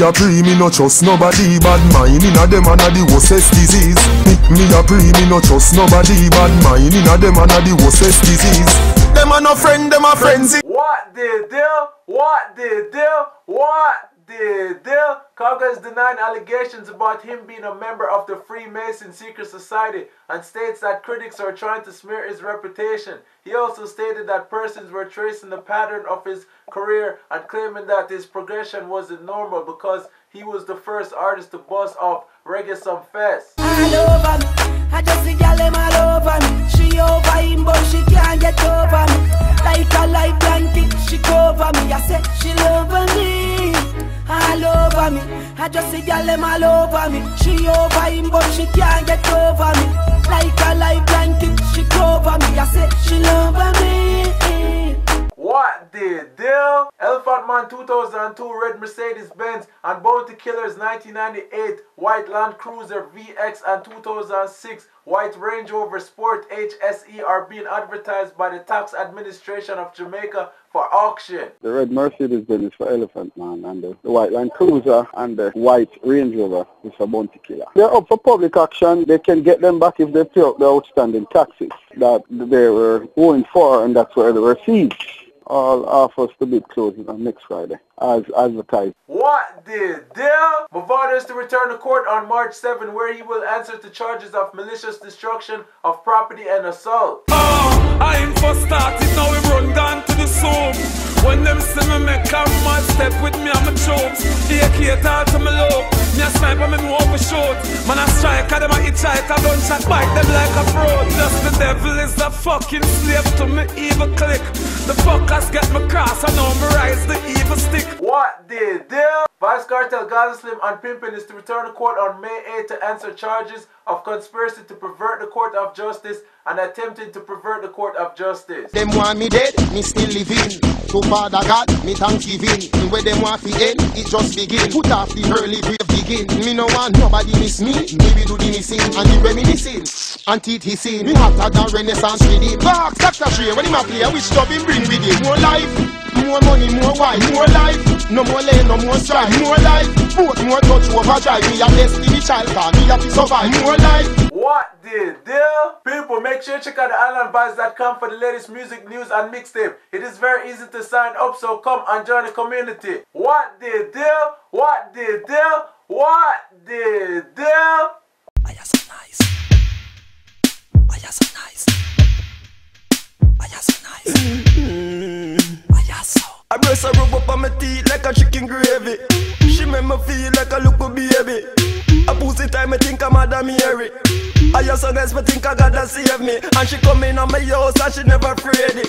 a pre, me no trust nobody. Bad mind inna them and a the worstest disease. Me a pre, me no trust nobody. Bad mind inna them and a the worstest disease. Them a no friend, them a frenzy. What the deal? What the deal? What the deal? Kaga is denying allegations about him being a member of the Freemason secret society and states that critics are trying to smear his reputation. He also stated that persons were tracing the pattern of his career and claiming that his progression wasn't normal because he was the first artist to bust off Reggae Some Fest. All over me, I just see y'all them all over me. She over him but she can't get over me. Like a light blanket, she cover me. I say she loving me. All over me, I just see y'all them all over me. She over him but she can't get over me. Like a light blanket, she cover me. I say she loving me. What the deal? Elephant Man 2002 red Mercedes-Benz and Bounty Killers 1998 white Land Cruiser VX and 2006 white Range Rover Sport HSE are being advertised by the Tax Administration of Jamaica for auction. The red Mercedes-Benz is for Elephant Man, and the white Land Cruiser and the white Range Rover is for Bounty Killer. They're up for public auction. They can get them back if they pay up the outstanding taxes that they were owing for, and that's where they were seized. All offers to bid closing on next Friday, as advertised. What the deal? Mavado is to return to court on March 7, where he will answer to charges of malicious destruction of property and assault. I ain't for started, now we run down to the soup. When them see me make a mad step with me, I'm a troops. They cater to me low. Me a sniper, me know overshoot. Man a striker, them a hitchhiker, gunshot bite them like a fraud. Just the devil is a fucking slave to me evil click. The fuckers get me cross, I know me rise the evil stick. What the deal? Vice Cartel, Gaza Slim and Pimpin is to return to court on May 8 to answer charges of conspiracy to pervert the court of justice and attempting to pervert the court of justice. Them want me dead, me still living. So Father God, me thanksgiving. And where them want to end, it just begin. Put off the early grave begin. Me no want nobody miss me. Maybe do the missing and the reminiscing. And teeth hissing. Me hotter than Renaissance reading. Box, Dr. Trey, when him a play, which job him bring with him? More life, more money, more wife, more life. No more lane, no more strife, more life. Both more touch overdrive. Me a destiny child, cause me have to survive. More life. What the deal? People, make sure you check out theislandvibes.com for the latest music, news and mixtape. It is very easy to sign up, so come and join the community. What the deal? What the deal? What the deal? I am so nice. I am so nice. I am so nice. I am so. I brush her rub up on my teeth like a chicken gravy. She make me feel like a little baby. I pussy time, I think I'm Madam Mary. I just so nice, but think I gotta save me. And she come in on my house and she never afraid it.